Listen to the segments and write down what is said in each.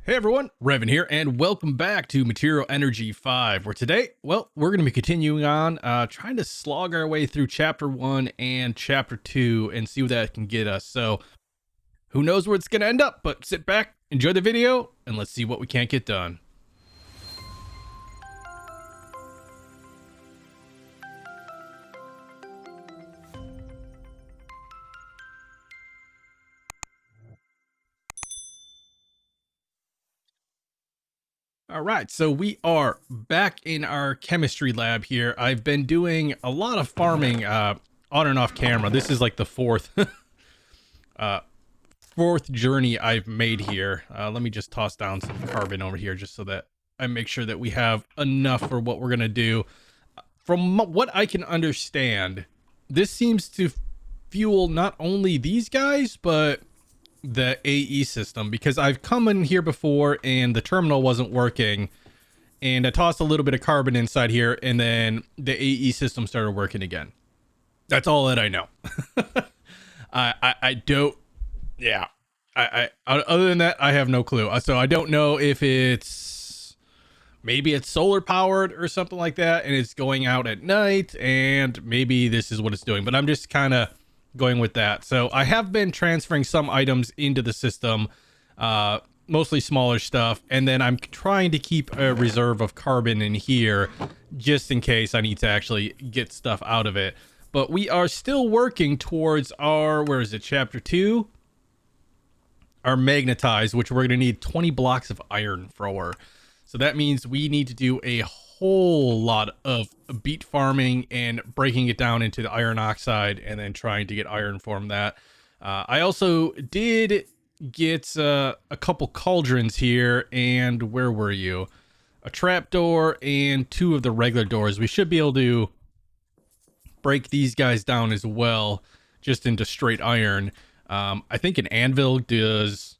Hey everyone, Revan here, and welcome back to Material Energy 5, where today, well, we're going to be continuing on, trying to slog our way through Chapter 1 and Chapter 2 and see what that can get us. So, who knows where it's going to end up, but sit back, enjoy the video, and let's see what we can't get done. All right, so we are back in our chemistry lab here. I've been doing a lot of farming on and off camera. This is like the fourth journey I've made here. Let me just toss down some carbon over here just so that I make sure that we have enough for what we're gonna do. From what I can understand, this seems to fuel not only these guys, but the AE system, because I've come in here before and the terminal wasn't working and I tossed a little bit of carbon inside here and then the AE system started working again. That's all that I know. I don't, yeah. I other than that, I have no clue. So I don't know if maybe it's solar powered or something like that and it's going out at night and maybe this is what it's doing, but I'm just kind of going with that. So I have been transferring some items into the system, mostly smaller stuff, and then I'm trying to keep a reserve of carbon in here just in case I need to actually get stuff out of it. But we are still working towards our, where is it, chapter 2, our magnetize, which we're going to need 20 blocks of iron for. So that means we need to do a whole lot of beet farming and breaking it down into the iron oxide and then trying to get iron from that. I also did get a couple cauldrons here, and where were you? A trapdoor and 2 of the regular doors. We should be able to break these guys down as well, just into straight iron. I think an anvil gives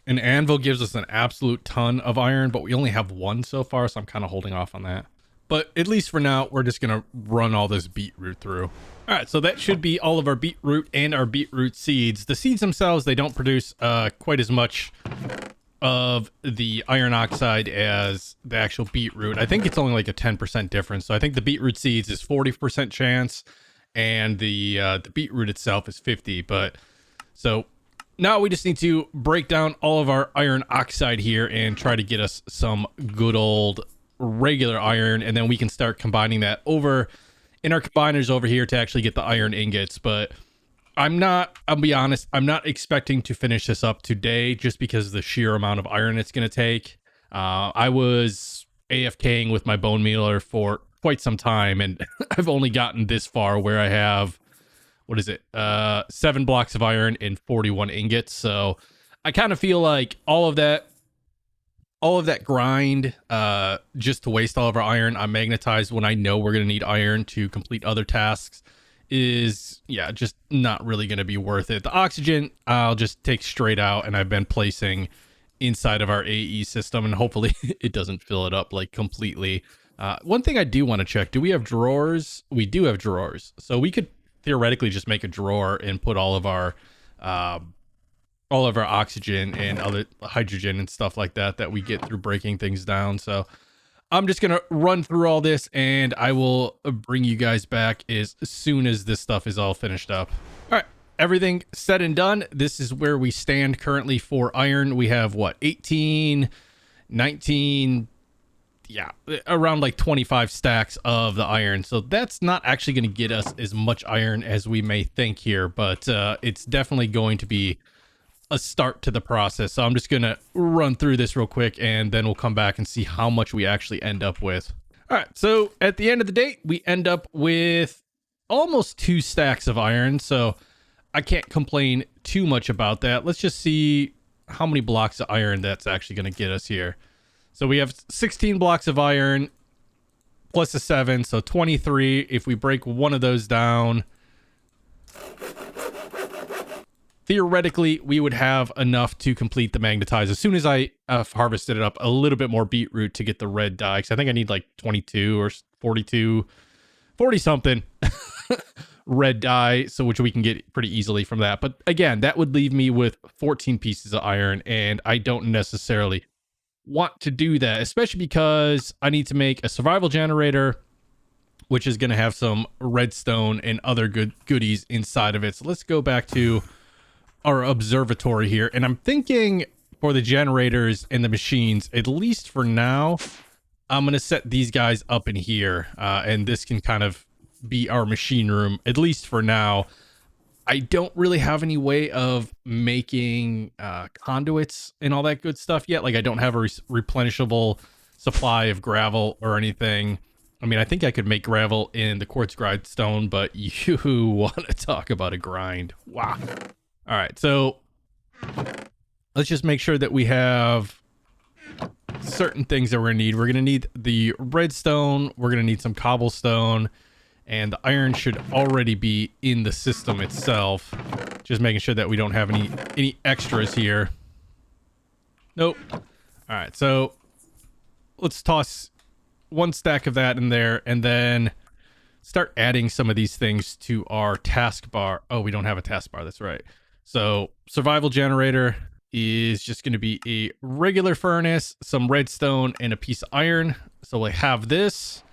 us an absolute ton of iron, but we only have 1 so far, so I'm kind of holding off on that. But at least for now, we're just going to run all this beetroot through. All right, so that should be all of our beetroot and our beetroot seeds. The seeds themselves, they don't produce quite as much of the iron oxide as the actual beetroot. I think it's only like a 10% difference. So I think the beetroot seeds is 40% chance, and the beetroot itself is 50. But so now we just need to break down all of our iron oxide here and try to get us some good old regular iron, and then we can start combining that over in our combiners over here to actually get the iron ingots. But I'll be honest, I'm not expecting to finish this up today just because of the sheer amount of iron it's going to take. I was AFKing with my bone mealer for quite some time, and I've only gotten this far where I have, what is it, 7 blocks of iron and 41 ingots. So I kind of feel like all of that grind, just to waste all of our iron on magnetized when I know we're going to need iron to complete other tasks, is, yeah, just not really going to be worth it. The oxygen I'll just take straight out, and I've been placing inside of our AE system, and hopefully it doesn't fill it up like completely. One thing I do want to check, do we have drawers? We do have drawers, so we could theoretically just make a drawer and put all of our oxygen and other hydrogen and stuff like that we get through breaking things down. So I'm just gonna run through all this, and I will bring you guys back as soon as this stuff is all finished up. All right, everything said and done. This is where we stand currently for iron. We have what, 18, 19, yeah, around like 25 stacks of the iron. So that's not actually going to get us as much iron as we may think here, but it's definitely going to be a start to the process. So I'm just going to run through this real quick, and then we'll come back and see how much we actually end up with. All right, so at the end of the day, we end up with almost 2 stacks of iron. So I can't complain too much about that. Let's just see how many blocks of iron that's actually going to get us here. So we have 16 blocks of iron plus a 7, so 23. If we break one of those down, theoretically, we would have enough to complete the magnetize. As soon as I harvested it up a little bit more beetroot to get the red dye, because I think I need like 22 or 42, 40 something red dye, so which we can get pretty easily from that. But again, that would leave me with 14 pieces of iron, and I don't necessarily want to do that, especially because I need to make a survival generator, which is going to have some redstone and other goodies inside of it. So let's go back to our observatory here. And I'm thinking for the generators and the machines, at least for now, I'm going to set these guys up in here. And this can kind of be our machine room, at least for now. I don't really have any way of making conduits and all that good stuff yet. Like I don't have a replenishable supply of gravel or anything. I mean, I think I could make gravel in the quartz grindstone, but you want to talk about a grind. Wow. All right, so let's just make sure that we have certain things that we're gonna need. We're gonna need the redstone. We're gonna need some cobblestone. And the iron should already be in the system itself. Just making sure that we don't have any extras here. Nope. All right, so let's toss one stack of that in there and then start adding some of these things to our taskbar. Oh, we don't have a taskbar. That's right. So survival generator is just going to be a regular furnace, some redstone, and a piece of iron. So I have this.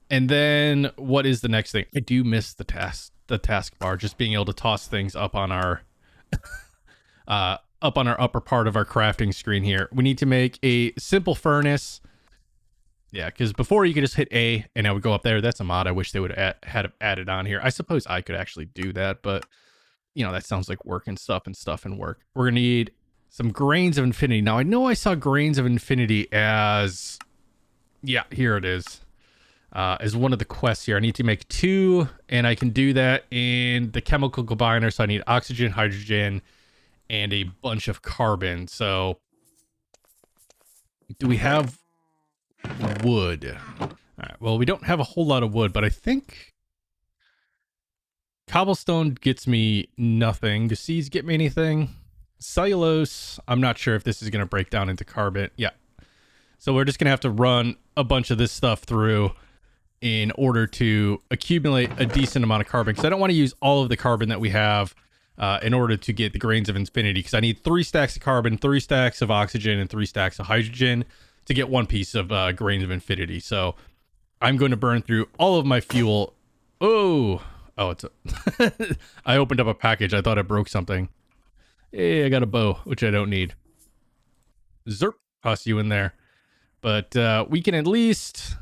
And then what is the next thing? I do miss the taskbar, just being able to toss things up on our upper part of our crafting screen here. We need to make a simple furnace. Yeah, because before you could just hit A and it would go up there. That's a mod I wish they would have had added on here. I suppose I could actually do that, but you know, that sounds like work and stuff and work. We're gonna need some grains of infinity. Now I know I saw grains of infinity as, yeah, here it is. As one of the quests here. I need to make 2, and I can do that in the chemical combiner. So I need oxygen, hydrogen, and a bunch of carbon. So do we have wood? All right, well, we don't have a whole lot of wood, but I think cobblestone gets me nothing. Do seeds get me anything? Cellulose, I'm not sure if this is going to break down into carbon. Yeah. So we're just going to have to run a bunch of this stuff through in order to accumulate a decent amount of carbon, because I don't want to use all of the carbon that we have in order to get the grains of infinity, because I need 3 stacks of carbon, 3 stacks of oxygen, and 3 stacks of hydrogen to get 1 piece of grains of infinity. So I'm going to burn through all of my fuel. It's I opened up a package. I thought I broke something. Hey, I got a bow, which I don't need. Zerp, toss you in there. But we can at least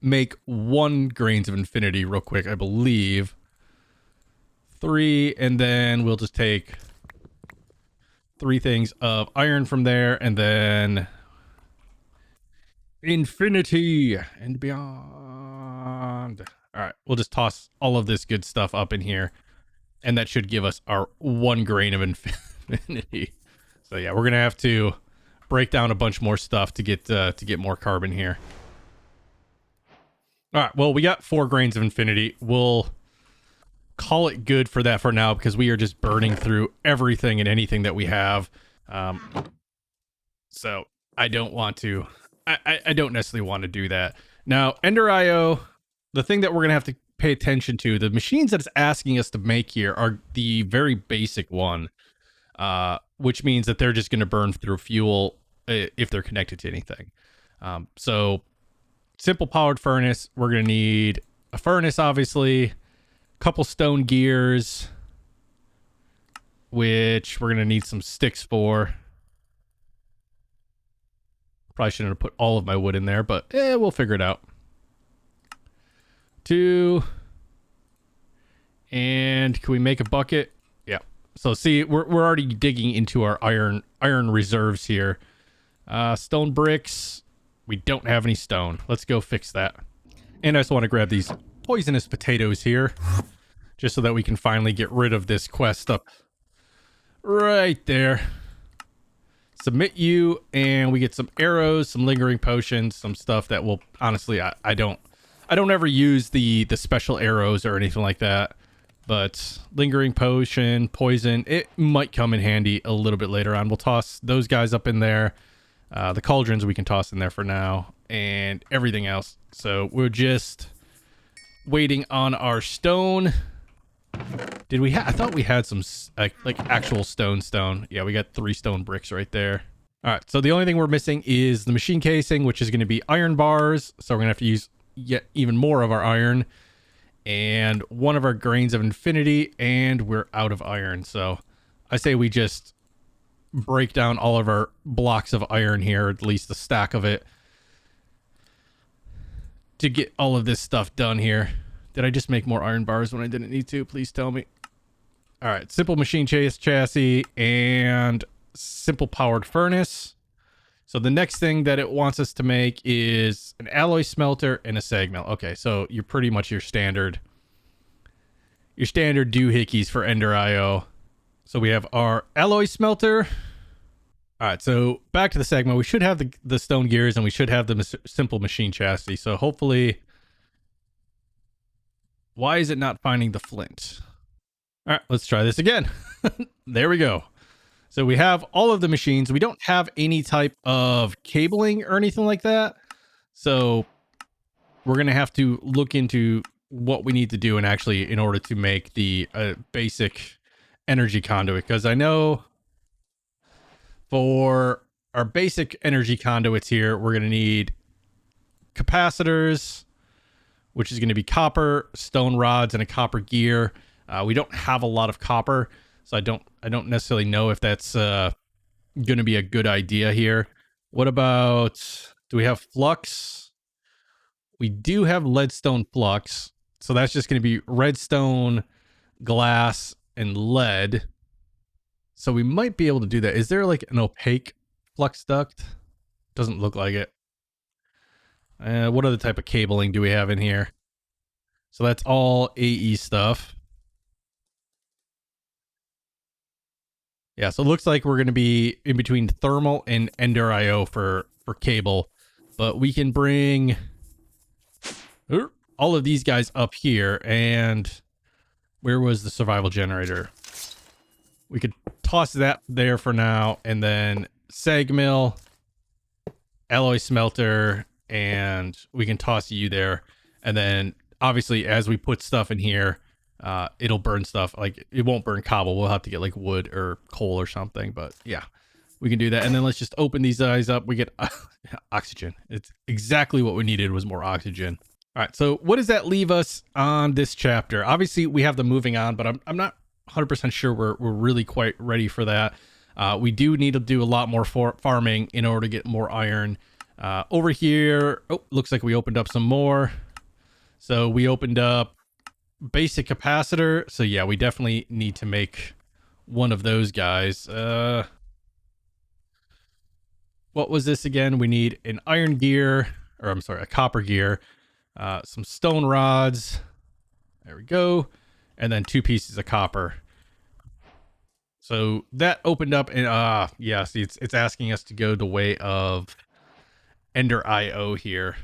make 1 grains of infinity real quick, I believe. 3, and then we'll just take 3 things of iron from there, and then infinity and beyond. All right, we'll just toss all of this good stuff up in here, and that should give us our 1 grain of infinity. So yeah, we're gonna have to break down a bunch more stuff to get more carbon here. All right, well, we got 4 grains of infinity. We'll call it good for that for now, because we are just burning through everything and anything that we have. So I don't want to, I don't necessarily want to do that. Now, Ender IO, the thing that we're going to have to pay attention to, the machines that it's asking us to make here are the very basic one, which means that they're just going to burn through fuel if they're connected to anything. So simple powered furnace, we're going to need a furnace, obviously, a couple stone gears, which we're going to need some sticks for. Probably shouldn't have put all of my wood in there, but we'll figure it out. 2. And can we make a bucket? Yeah. So see, we're already digging into our iron reserves here. Stone bricks. We don't have any stone. Let's go fix that. And I just want to grab these poisonous potatoes here, just so that we can finally get rid of this quest up right there. Submit you, and we get some arrows, some lingering potions, some stuff that will, honestly, I don't ever use the special arrows or anything like that, but lingering potion, poison, it might come in handy a little bit later on. We'll toss those guys up in there. The cauldrons we can toss in there for now, and everything else. So we're just waiting on our stone. Did we I thought we had some like actual stone. Yeah, we got 3 stone bricks right there. All right, so the only thing we're missing is the machine casing, which is going to be iron bars. So we're going to have to use yet even more of our iron and one of our grains of infinity, and we're out of iron. So I say we just break down all of our blocks of iron here, at least a stack of it, to get all of this stuff done here. Did I just make more iron bars when I didn't need to? Please tell me. All right, simple machine chassis and simple powered furnace. So the next thing that it wants us to make is an alloy smelter and a sag mill. Okay, so you're pretty much your standard doohickeys for Ender IO. So we have our alloy smelter. All right, so back to the sag mill. We should have the stone gears and we should have the simple machine chassis. So hopefully, why is it not finding the flint? All right, let's try this again. There we go. So we have all of the machines. We don't have any type of cabling or anything like that. So we're going to have to look into what we need to do and actually in order to make the basic energy conduit. Because I know for our basic energy conduits here, we're going to need capacitors, which is going to be copper, stone rods, and a copper gear. We don't have a lot of copper, so I don't necessarily know if that's going to be a good idea here. What about, do we have flux? We do have leadstone flux, so that's just going to be redstone, glass, and lead. So we might be able to do that. Is there like an opaque flux duct? Doesn't look like it. What other type of cabling do we have in here? So that's all AE stuff. Yeah, so it looks like we're going to be in between thermal and Ender IO for cable. But we can bring all of these guys up here. And where was the survival generator? We could toss that there for now. And then sag mill, alloy smelter, and we can toss you there. And then obviously as we put stuff in here, it'll burn stuff. Like it won't burn cobble. We'll have to get like wood or coal or something, but yeah, we can do that. And then let's just open these guys up. We get oxygen. It's exactly what we needed, was more oxygen. All right, so what does that leave us on this chapter? Obviously we have the moving on, but I'm not 100% sure we're really quite ready for that. We do need to do a lot more farming in order to get more iron. Over here, looks like we opened up some more. So we opened up basic capacitor. So yeah, we definitely need to make one of those guys. What was this again? We need an iron gear, or I'm sorry, a copper gear, some stone rods. There we go. And then 2 pieces of copper. So that opened up, and yeah, see, it's asking us to go the way of Ender IO here.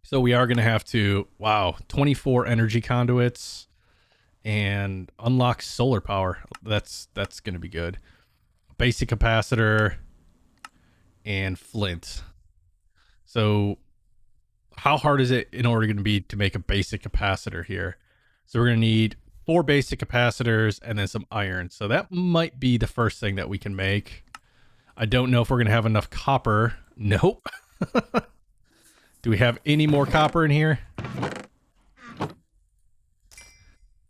So we are going to have to, wow, 24 energy conduits and unlock solar power. That's going to be good. Basic capacitor and flint. So how hard is it in order going to be to make a basic capacitor here? So we're going to need 4 basic capacitors and then some iron. So that might be the first thing that we can make. I don't know if we're going to have enough copper. Nope. Do we have any more copper in here? I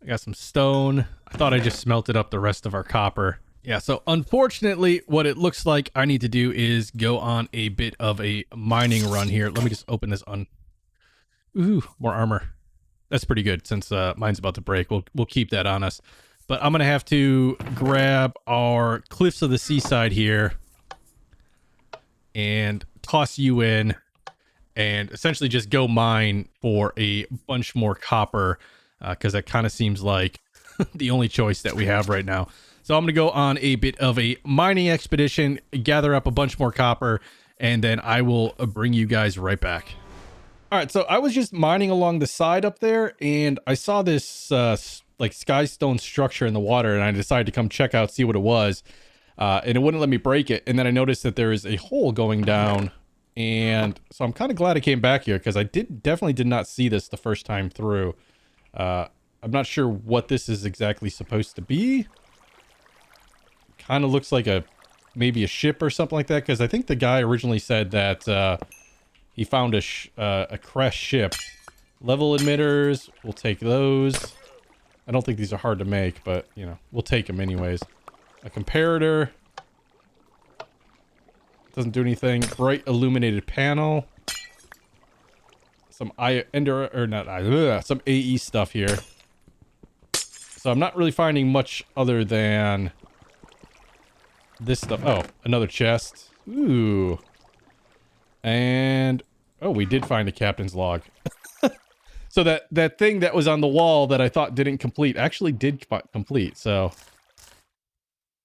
got some stone. I thought I just smelted up the rest of our copper. Yeah, so unfortunately, what it looks like I need to do is go on a bit of a mining run here. Let me just open this on. Ooh, more armor. That's pretty good since mine's about to break. We'll keep that on us. But I'm going to have to grab our Cliffs of the Seaside here and toss you in and essentially just go mine for a bunch more copper because that kind of seems like the only choice that we have right now. So I'm going to go on a bit of a mining expedition, gather up a bunch more copper, and then I will bring you guys right back. All right, so I was just mining along the side up there, and I saw this like skystone structure in the water, and I decided to come check out, see what it was, and it wouldn't let me break it. And then I noticed that there is a hole going down, and so I'm kind of glad I came back here because I definitely did not see this the first time through. I'm not sure what this is exactly supposed to be. kind of looks like maybe a ship or something like that, because I think the guy originally said that he found a crashed ship. Level emitters, we'll take those. I don't think these are hard to make, but, you know, we'll take them anyways. A comparator. Doesn't do anything. Bright illuminated panel. Some some AE stuff here. So I'm not really finding much other than this stuff. Oh, another chest. Ooh. And, oh, we did find a captain's log. So that thing that was on the wall that I thought didn't complete actually did complete. So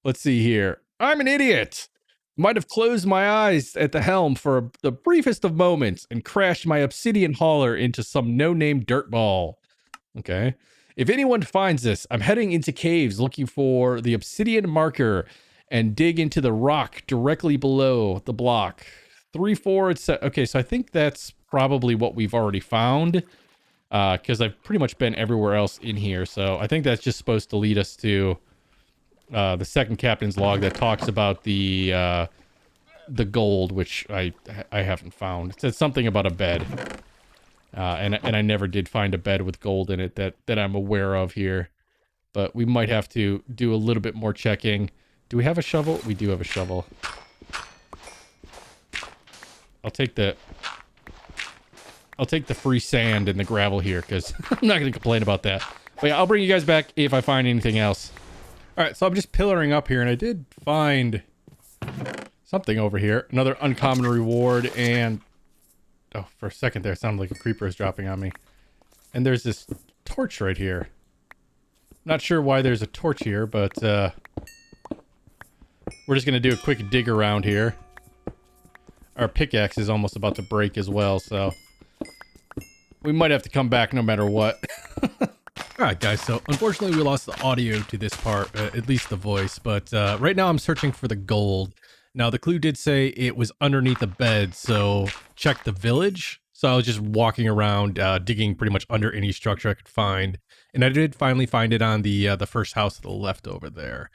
let's see here. I'm an idiot. Might have closed my eyes at the helm for the briefest of moments and crashed my obsidian hauler into some no-name dirtball. Okay. If anyone finds this, I'm heading into caves looking for the obsidian marker and dig into the rock directly below the block. 3-4, it's okay, so I think that's probably what we've already found. Because I've pretty much been everywhere else in here. So I think that's just supposed to lead us to the second captain's log that talks about the gold, which I haven't found. It said something about a bed. And I never did find a bed with gold in it that I'm aware of here. But we might have to do a little bit more checking. Do we have a shovel? We do have a shovel. I'll take the free sand and the gravel here, because I'm not going to complain about that. But yeah, I'll bring you guys back if I find anything else. All right, so I'm just pillaring up here, and I did find something over here. Another uncommon reward, and... oh, for a second there, it sounded like a creeper is dropping on me. And there's this torch right here. Not sure why there's a torch here, but we're just going to do a quick dig around here. Our pickaxe is almost about to break as well, so... we might have to come back no matter what. Alright guys, so unfortunately we lost the audio to this part, at least the voice, but right now I'm searching for the gold. Now the clue did say it was underneath the bed, so check the village. So I was just walking around, digging pretty much under any structure I could find, and I did finally find it on the first house to the left over there.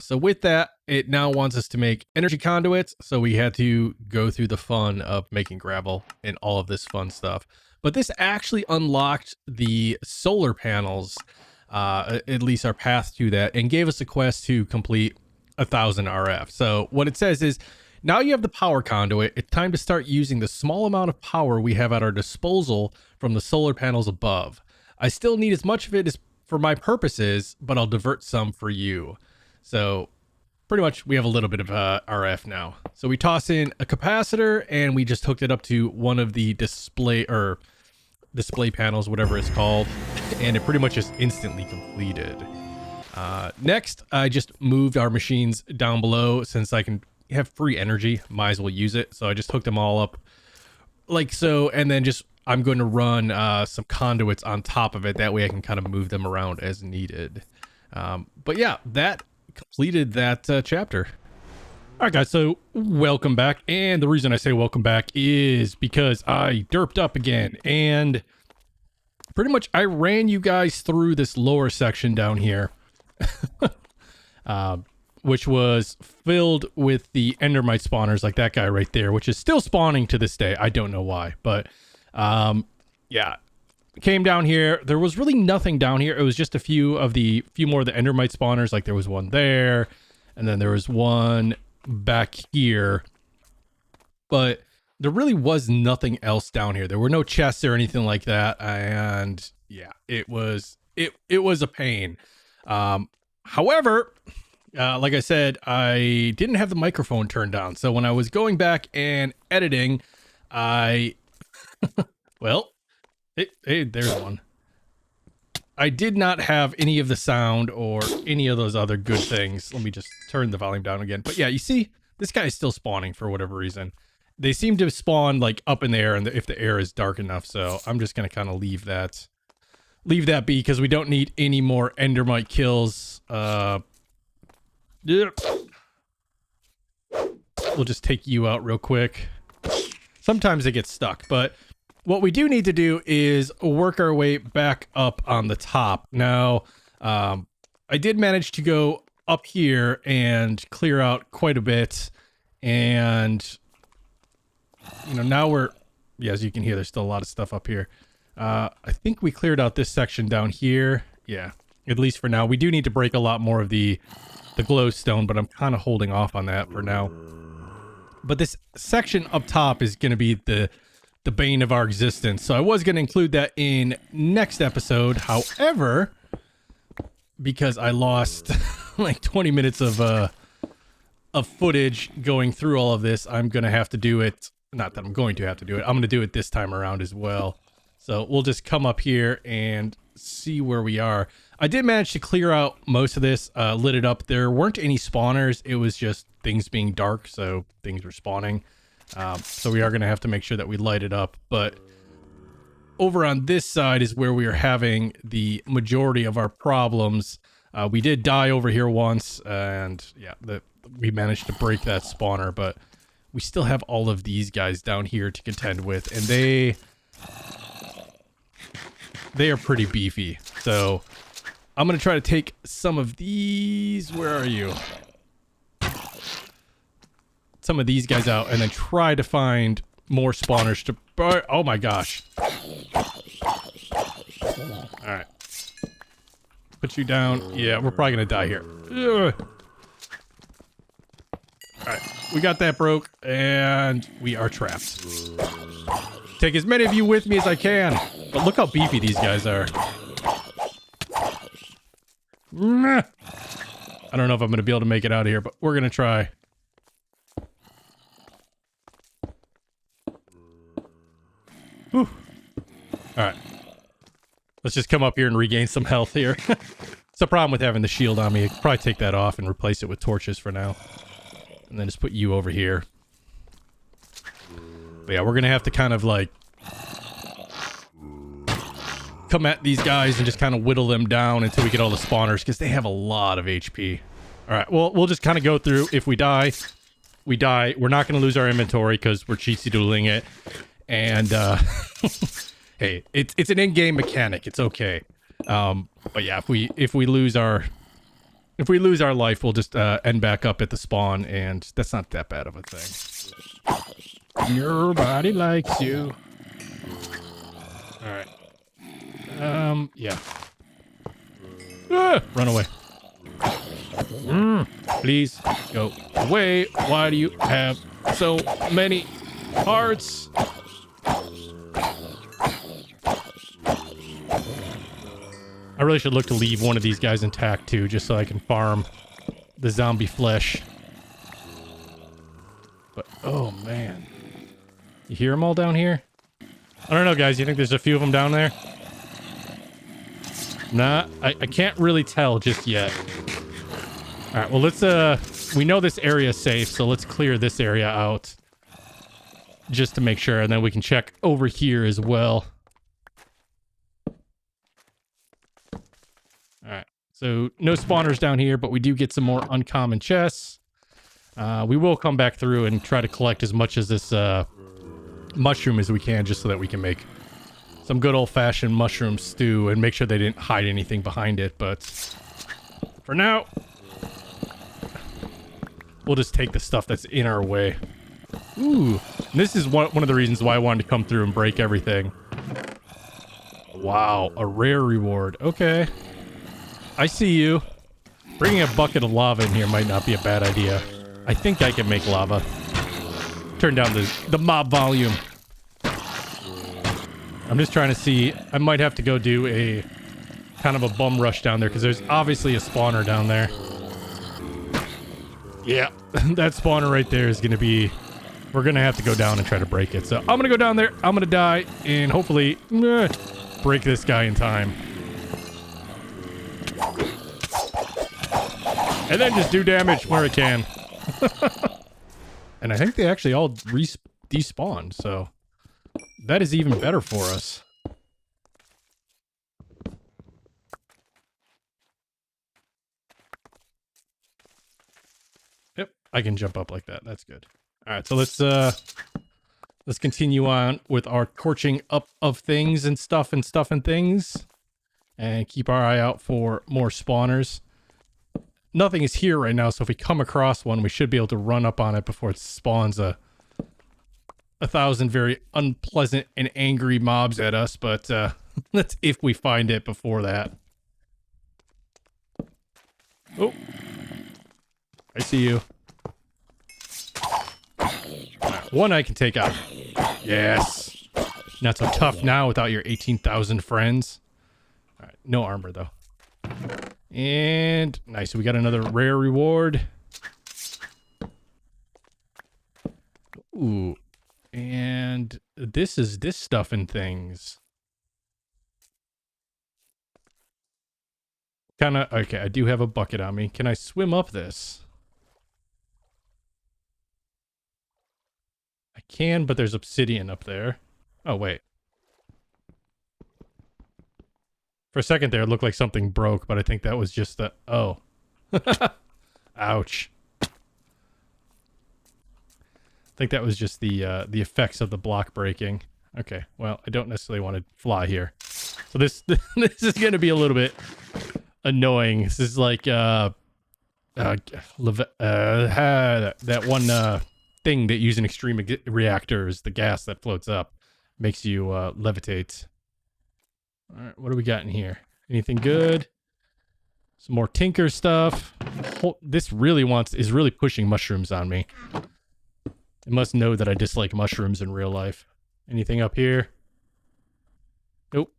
So with that, it now wants us to make energy conduits, so we had to go through the fun of making gravel and all of this fun stuff. But this actually unlocked the solar panels, at least our path to that, and gave us a quest to complete 1,000 RF. So what it says is, now you have the power conduit, it's time to start using the small amount of power we have at our disposal from the solar panels above. I still need as much of it as for my purposes, but I'll divert some for you. So pretty much we have a little bit of RF now. So we toss in a capacitor and we just hooked it up to one of the display panels, whatever it's called, and it pretty much just instantly completed. Next, I just moved our machines down below since I can have free energy, might as well use it. So I just hooked them all up like so, and then just I'm going to run some conduits on top of it. That way I can kind of move them around as needed. But yeah, that completed that chapter. All right, guys, so welcome back. And the reason I say welcome back is because I derped up again. And pretty much I ran you guys through this lower section down here, which was filled with the endermite spawners like that guy right there, which is still spawning to this day. I don't know why, but yeah. Came down here. There was really nothing down here. It was just a few more of the endermite spawners. Like there was one there, and then there was one back here. But there really was nothing else down here. There were no chests or anything like that. And yeah, it was a pain. However, like I said, I didn't have the microphone turned on. So when I was going back and editing, well, hey, there's one. I did not have any of the sound or any of those other good things. Let me just turn the volume down again. But yeah, you see, this guy is still spawning for whatever reason. They seem to spawn like up in the air, and if the air is dark enough. So I'm just gonna kind of leave that be, because we don't need any more endermite kills. Yep. We'll just take you out real quick. Sometimes it gets stuck, but what we do need to do is work our way back up on the top. Now, I did manage to go up here and clear out quite a bit. And, you know, now we're, yeah, as you can hear, there's still a lot of stuff up here. I think we cleared out this section down here. Yeah, at least for now. We do need to break a lot more of the glowstone, but I'm kind of holding off on that for now. But this section up top is going to be the bane of our existence. So I was going to include that in next episode. However, because I lost like 20 minutes of footage going through all of this, I'm going to have to do it. Not that I'm going to have to do it. I'm going to do it this time around as well. So we'll just come up here and see where we are. I did manage to clear out most of this, lit it up. There weren't any spawners. It was just things being dark, so things were spawning. So we are going to have to make sure that we light it up. But over on this side is where we are having the majority of our problems. We did die over here once, and yeah, we managed to break that spawner, but we still have all of these guys down here to contend with, and they are pretty beefy. So I'm going to try to take some of these. Where are you? Some of these guys out and then try to find more spawners to... Oh my gosh. Alright. Put you down. Yeah, we're probably going to die here. Alright. We got that broke and we are trapped. Take as many of you with me as I can. But look how beefy these guys are. I don't know if I'm going to be able to make it out of here, but we're going to try. Whew. All right. Let's just come up here and regain some health here. It's the problem with having the shield on me. I could probably take that off and replace it with torches for now. And then just put you over here. But yeah, we're going to have to kind of like come at these guys and just kind of whittle them down until we get all the spawners, because they have a lot of HP. All right, well, we'll just kind of go through. If we die, we die. We're not going to lose our inventory because we're cheatsy doodling it. And hey, it's an in-game mechanic. It's okay. But yeah, if we lose our life, we'll just end back up at the spawn, and that's not that bad of a thing. Nobody likes you. All right. Yeah. Run away. Please go away. Why do you have so many hearts? I really should look to leave one of these guys intact too, just so I can farm the zombie flesh. But, oh man. You hear them all down here? I don't know, guys. You think there's a few of them down there? Nah, I can't really tell just yet. All right, well, let's, we know this area is safe, so let's clear this area out. Just to make sure, and then we can check over here as well. All right, so no spawners down here, but we do get some more uncommon chests. We will come back through and try to collect as much as this mushroom as we can, just so that we can make some good old-fashioned mushroom stew and make sure they didn't hide anything behind it. But for now, we'll just take the stuff that's in our way. Ooh, this is one of the reasons why I wanted to come through and break everything. Wow, a rare reward. Okay, I see you. Bringing a bucket of lava in here might not be a bad idea. I think I can make lava. Turn down the mob volume. I'm just trying to see. I might have to go do a kind of a bum rush down there, because there's obviously a spawner down there. Yeah, that spawner right there is going to be... We're going to have to go down and try to break it. So I'm going to go down there. I'm going to die and hopefully break this guy in time. And then just do damage where it can. And I think they actually all despawned, so that is even better for us. Yep, I can jump up like that. That's good. All right, so let's continue on with our torching up of things and stuff and things, and keep our eye out for more spawners. nothing is here right now, so if we come across one, we should be able to run up on it before it spawns a thousand very unpleasant and angry mobs at us, but that's if we find it before that. Oh, I see you. Right, one I can take out. Yes. Not so tough now without your 18,000 friends. All right, no armor though. And nice, we got another rare reward. Ooh, and this is this stuff and things. Okay, I do have a bucket on me. Can I swim up this? I can, but there's obsidian up there. Oh, wait. For a second there, it looked like something broke, but I think that was just the... Oh. Ouch. I think that was just the effects of the block breaking. Okay, well, I don't necessarily want to fly here. So this this is going to be a little bit annoying. This is like that one thing that using extreme reactors, the gas that floats up makes you levitate. All right, what do we got in here? Anything good? Some more Tinker stuff. This is really pushing mushrooms on me. It must know that I dislike mushrooms in real life. Anything up here? Nope.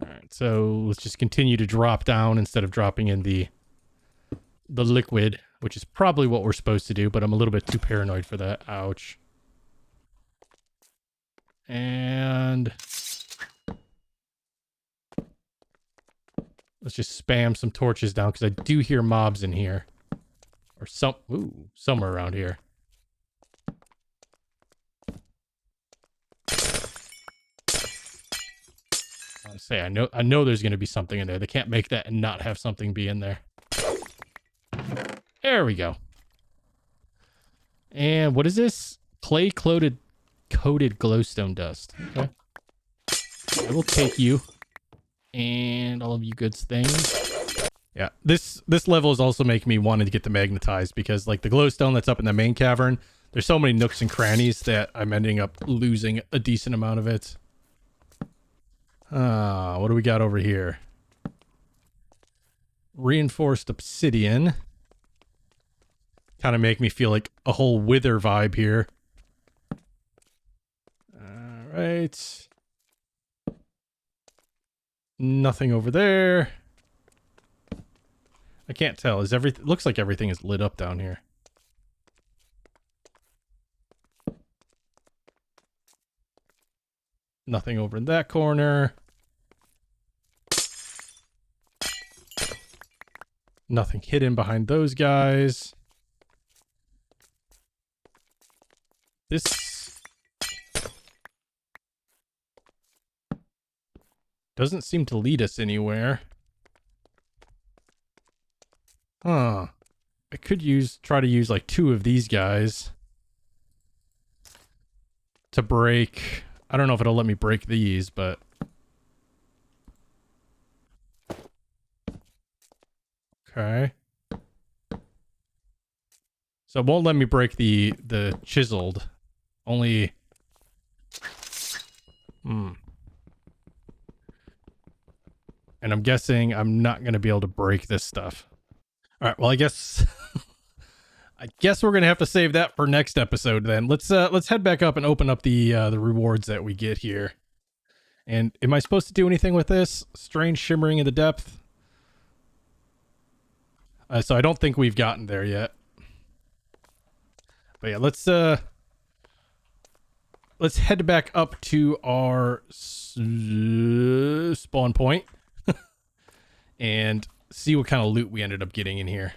All right, so let's just continue to drop down instead of dropping in the liquid, which is probably what we're supposed to do, but I'm a little bit too paranoid for that. Ouch. And let's just spam some torches down because I do hear mobs in here. Or somewhere around here. I know there's going to be something in there. They can't make that and not have something be in there. There we go. And what is this? Clay coated glowstone dust. Okay. I will take you and all of you good things. Yeah, this level is also making me want to get the magnetized because like the glowstone that's up in the main cavern, there's so many nooks and crannies that I'm ending up losing a decent amount of it. What do we got over here? Reinforced obsidian. Kind of make me feel like a whole Wither vibe here. All right. Nothing over there. I can't tell. Looks like everything is lit up down here. Nothing over in that corner. Nothing hidden behind those guys. This doesn't seem to lead us anywhere. Huh. I could try to use like 2 of these guys to break. I don't know if it'll let me break these, but okay. So it won't let me break the chiseled. Only and I'm guessing I'm not going to be able to break this stuff. All right, well, I guess we're gonna have to save that for next episode. Then let's head back up and open up the rewards that we get here. And am I supposed to do anything with this? Strange shimmering in the depth. So I don't think we've gotten there yet. But yeah, let's head back up to our spawn point and see what kind of loot we ended up getting in here.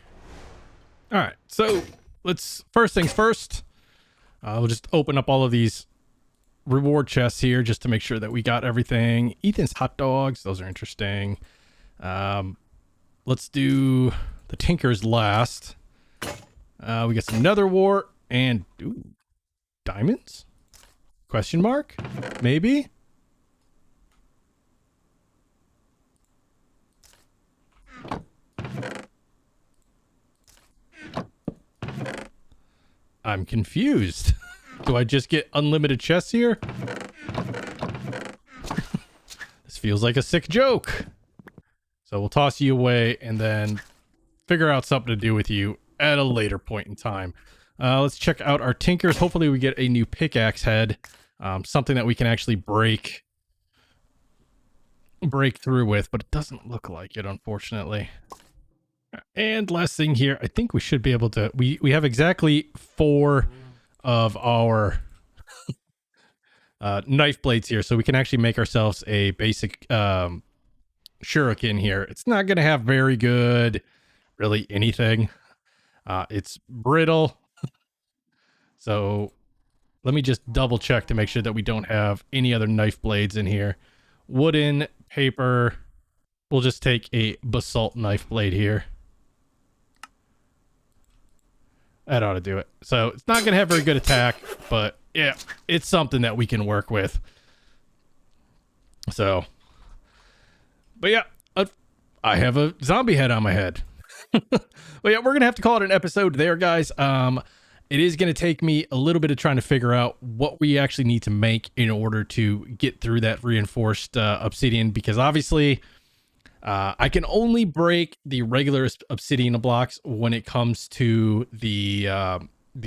All right, so first things first, we'll just open up all of these reward chests here just to make sure that we got everything. Ethan's hot dogs, those are interesting. Let's do the Tinkers last. We got some nether wart and diamonds? Question mark? Maybe? I'm confused. Do I just get unlimited chests here? This feels like a sick joke. So we'll toss you away and then figure out something to do with you at a later point in time. Let's check out our tinkers. Hopefully we get a new pickaxe head. Something that we can actually break through with, but it doesn't look like it, unfortunately. And last thing here, I think we should be able to... We have exactly 4 of our knife blades here, so we can actually make ourselves a basic shuriken here. It's not going to have very good, really, anything. It's brittle. So let me just double check to make sure that we don't have any other knife blades in here. Wooden, paper. We'll just take a basalt knife blade here. That ought to do it. So it's not going to have very good attack, but yeah, it's something that we can work with. So, but yeah, I have a zombie head on my head. But yeah, we're going to have to call it an episode there, guys. It is going to take me a little bit of trying to figure out what we actually need to make in order to get through that reinforced obsidian, because obviously I can only break the regular obsidian blocks when it comes to the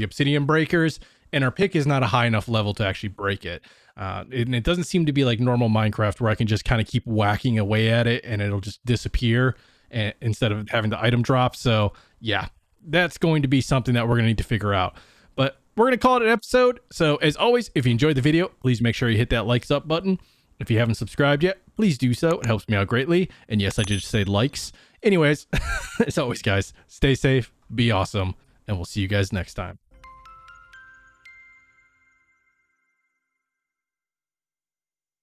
obsidian breakers, and our pick is not a high enough level to actually break it. And it doesn't seem to be like normal Minecraft where I can just kind of keep whacking away at it and it'll just disappear instead of having the item drop. So yeah, that's going to be something that we're going to need to figure out. But we're going to call it an episode. So as always, if you enjoyed the video, please make sure you hit that likes up button. If you haven't subscribed yet, please do so. It helps me out greatly. And yes, I did just say likes. Anyways, as always, guys, stay safe, be awesome, and we'll see you guys next time.